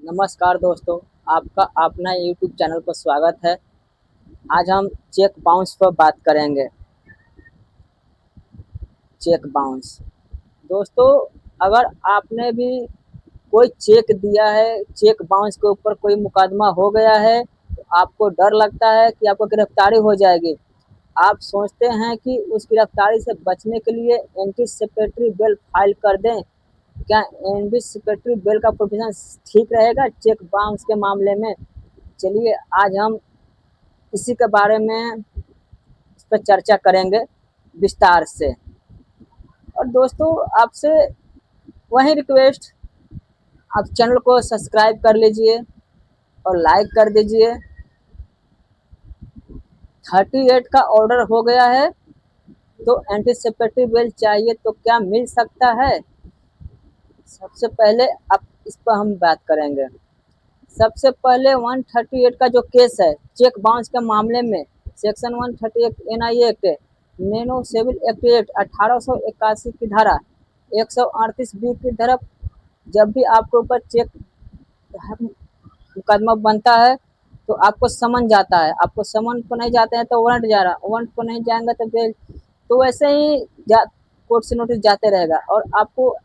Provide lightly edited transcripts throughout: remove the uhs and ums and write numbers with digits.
नमस्कार दोस्तों, आपका अपना यूट्यूब चैनल पर स्वागत है। आज हम चेक बाउंस पर बात करेंगे। चेक बाउंस दोस्तों, अगर आपने भी कोई चेक दिया है, चेक बाउंस के ऊपर कोई मुकदमा हो गया है, तो आपको डर लगता है कि आपको गिरफ्तारी हो जाएगी। आप सोचते हैं कि उस गिरफ्तारी से बचने के लिए एंटीसिपेटरी बेल फाइल कर दें। क्या एंटीसिपेटरी बेल का प्रोविजन ठीक रहेगा चेक बाउंस के मामले में? चलिए आज हम इसी के बारे में इस पर चर्चा करेंगे विस्तार से। और दोस्तों, आपसे वही रिक्वेस्ट, आप चैनल को सब्सक्राइब कर लीजिए और लाइक कर दीजिए। 38 का ऑर्डर हो गया है, तो एंटीसिपेटरी बेल चाहिए तो क्या मिल सकता है? सबसे पहले अब इस पर हम बात करेंगे। सबसे पहले 138 का जो केस है चेक बाउंस के मामले में, सेक्शन 138 एनआई एक्ट, नैनो सिविल एक्ट 1881 की धारा 138 बी की तरफ, जब भी आपके ऊपर चेक मुकदमा बनता है तो आपको समन जाता है। आपको समन को नहीं जाते हैं तो वारंट जा रहा, वारंट को नहीं जाएंगे तो बेल। तो वैसे ही कोर्ट से नोटिस जाते रहेगा और आपको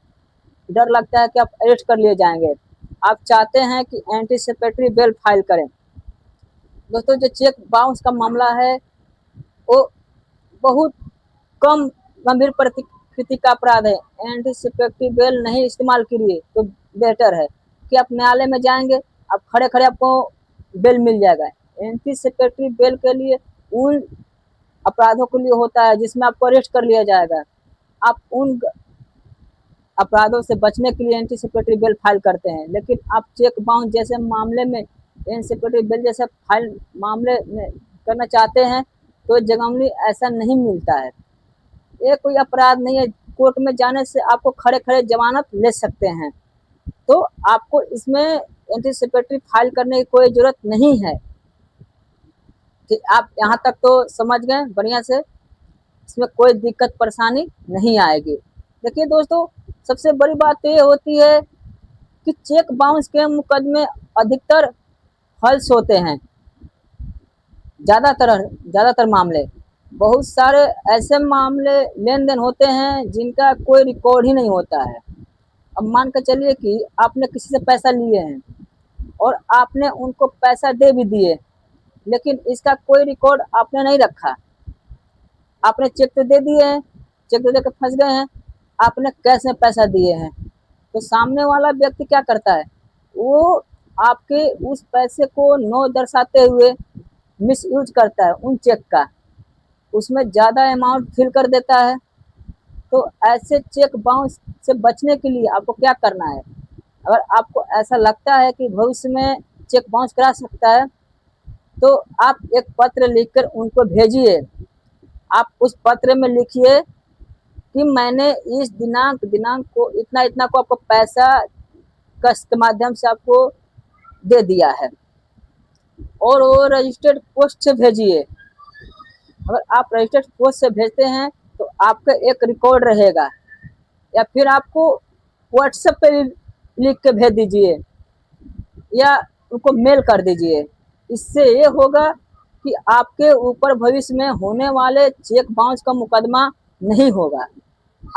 डर लगता है कि आप अरेस्ट कर लिए जाएंगे। आप चाहते हैं कि एंटीसिपेटरी बेल फाइल करें। दोस्तों, जो चेक बाउंस का मामला है वो बहुत कम गंभीर प्रकृति का अपराध है। एंटीसिपेटरी बेल नहीं इस्तेमाल करिए तो बेटर है कि आप न्यायालय में जाएंगे, आप खड़े खड़े आपको बेल मिल जाएगा। एंटीसिपेटरी बेल के लिए उन अपराधों के लिए होता है जिसमें आपको अरेस्ट कर लिया जाएगा। आप उन अपराधों से बचने के लिए एंटीसिपेटरी बेल फाइल करते हैं, लेकिन आप चेक बाउंस जैसे मामले में एंटीसिपेटरी बेल जैसे फाइल मामले में करना चाहते हैं तो जगमनी ऐसा नहीं मिलता है। ये कोई अपराध नहीं है, कोर्ट में जाने से आपको खड़े खड़े जमानत ले सकते हैं। तो आपको इसमें एंटीसिपेटरी फाइल करने की कोई जरूरत नहीं है। कि आप यहाँ तक तो समझ गए बढ़िया से, इसमें कोई दिक्कत परेशानी नहीं आएगी। देखिए दोस्तों, सबसे बड़ी बात तो ये होती है कि चेक बाउंस के मुकदमे अधिकतर फॉल्स होते हैं। ज़्यादातर मामले, बहुत सारे ऐसे मामले लेन देन होते हैं जिनका कोई रिकॉर्ड ही नहीं होता है। अब मान कर चलिए कि आपने किसी से पैसा लिए हैं और आपने उनको पैसा दे भी दिए, लेकिन इसका कोई रिकॉर्ड आपने नहीं रखा। आपने चेक तो दे दिए हैं, चेक तो देकर फंस गए हैं, आपने कैश में पैसा दिए हैं, तो सामने वाला व्यक्ति क्या करता है, वो आपके उस पैसे को नो दर्शाते हुए मिस यूज करता है उन चेक का, उसमें ज़्यादा अमाउंट फिल कर देता है। तो ऐसे चेक बाउंस से बचने के लिए आपको क्या करना है? अगर आपको ऐसा लगता है कि भविष्य में चेक बाउंस करा सकता है, तो आप एक पत्र लिखकर उनको भेजिए। आप उस पत्र में लिखिए कि मैंने इस दिनांक दिनांक को इतना इतना को आपको पैसा कैश के माध्यम से आपको दे दिया है, और वो रजिस्टर्ड पोस्ट से भेजिए। अगर आप रजिस्टर्ड पोस्ट से भेजते हैं तो आपका एक रिकॉर्ड रहेगा, या फिर आपको व्हाट्सएप पे भी लिख के भेज दीजिए या उनको मेल कर दीजिए। इससे ये होगा कि आपके ऊपर भविष्य में होने वाले चेक बाउंस का मुकदमा नहीं होगा।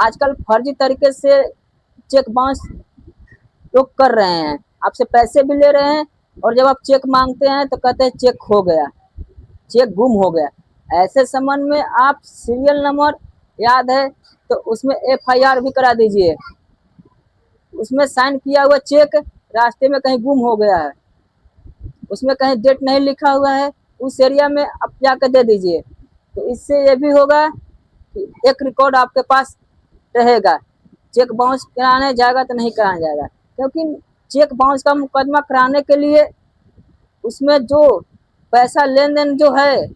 आजकल फर्जी तरीके से चेक बाउंस लोग कर रहे हैं, आपसे पैसे भी ले रहे हैं और जब आप चेक मांगते हैं तो कहते हैं चेक खो गया, चेक गुम हो गया। ऐसे संबंध में आप सीरियल नंबर याद है तो उसमें एफआईआर भी करा दीजिए। उसमें साइन किया हुआ चेक रास्ते में कहीं गुम हो गया है, उसमें कहीं डेट नहीं लिखा हुआ है, उस एरिया में आप जाकर दे दीजिए। तो इससे ये भी होगा कि एक रिकॉर्ड आपके पास रहेगा। चेक बाउंस कराने जाएगा तो नहीं कराया जाएगा, क्योंकि चेक बाउंस का मुकदमा कराने के लिए उसमें जो पैसा लेन देन जो है,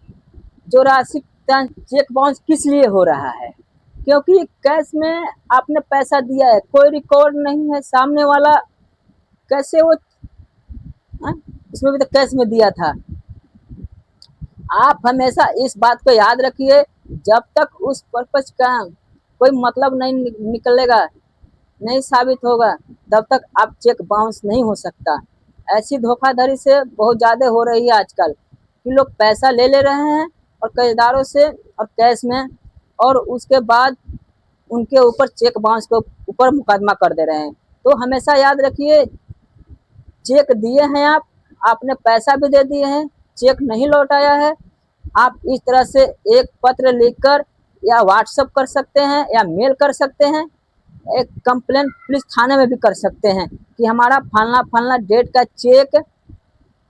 जो राशि चेक बाउंस किस लिए हो रहा है, क्योंकि कैश में आपने पैसा दिया है, कोई रिकॉर्ड नहीं है सामने वाला कैसे वो, हाँ? इसमें भी तो कैश में दिया था। आप हमेशा इस बात को याद रखिए, जब तक उस पर्पज का कोई मतलब नहीं निकलेगा, नहीं साबित होगा, तब तक आप चेक बाउंस नहीं हो सकता। ऐसी धोखाधड़ी से बहुत ज़्यादा हो रही है आजकल कि लोग पैसा ले ले रहे हैं और कर्जदारों से और कैश में, और उसके बाद उनके ऊपर चेक बाउंस के ऊपर मुकदमा कर दे रहे हैं। तो हमेशा याद रखिए, चेक दिए हैं आप, आपने पैसा भी दे दिए हैं, चेक नहीं लौटाया है, आप इस तरह से एक पत्र लिखकर या व्हाट्सएप कर सकते हैं या मेल कर सकते हैं, एक कंप्लेंट पुलिस थाने में भी कर सकते हैं कि हमारा फलना फलना डेट का cheque,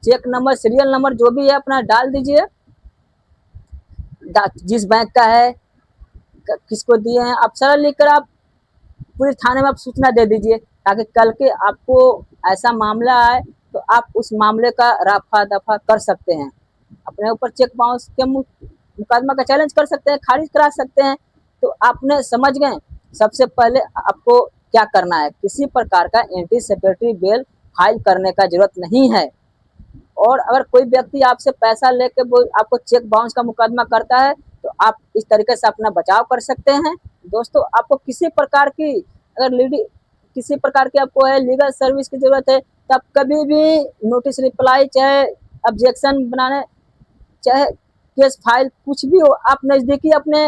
cheque number, serial number जो भी है अपना डाल दीजिए, जिस बैंक का है, किसको दिए हैं, आप सारा लिखकर आप पुलिस थाने में आप सूचना दे दीजिए, ताकि कल के आपको ऐसा मामला आए तो आप उस मामले का रफा दफा कर सकते हैं, अपने ऊपर चेक बाउंस के मुकदमा का चैलेंज कर सकते हैं, खारिज करा सकते हैं। तो आपने समझ गए, सबसे पहले आपको क्या करना है, किसी प्रकार का एंटीसिपेटरी बेल फाइल करने का जरूरत नहीं है। और अगर कोई व्यक्ति आपसे पैसा लेके वो आपको चेक बाउंस का मुकदमा करता है तो आप इस तरीके से अपना बचाव कर सकते हैं। दोस्तों, आपको किसी प्रकार की अगर किसी प्रकार की आपको है लीगल सर्विस की जरूरत है, तो आप कभी भी नोटिस रिप्लाई, चाहे ऑब्जेक्शन बनाने, चाहे केस फाइल, कुछ भी हो, आप नज़दीकी अपने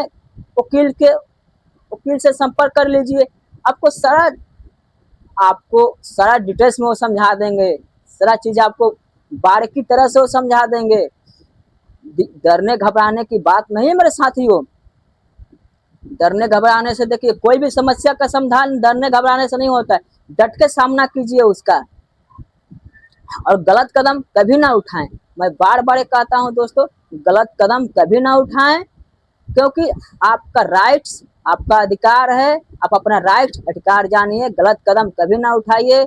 वकील से संपर्क कर लीजिए। आपको सारा डिटेल्स में वो समझा देंगे, सारा चीज़ आपको बारीकी तरह से वो समझा देंगे। डरने घबराने की बात नहीं है मेरे साथियों। डरने घबराने से देखिए, कोई भी समस्या का समाधान डरने घबराने से नहीं होता है, डट के सामना कीजिए उसका, और गलत कदम कभी ना उठाएं। मैं बार बार कहता हूं दोस्तों, गलत कदम कभी ना उठाएं, क्योंकि आपका राइट्स, आपका अधिकार है, आप अपना राइट्स अधिकार जानिए, गलत कदम कभी ना उठाइए।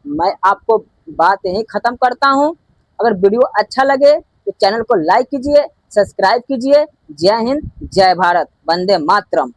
मैं आपको बात यहीं ख़त्म करता हूं। अगर वीडियो अच्छा लगे तो चैनल को लाइक कीजिए, सब्सक्राइब कीजिए। जय हिंद, जय भारत, वंदे मातरम।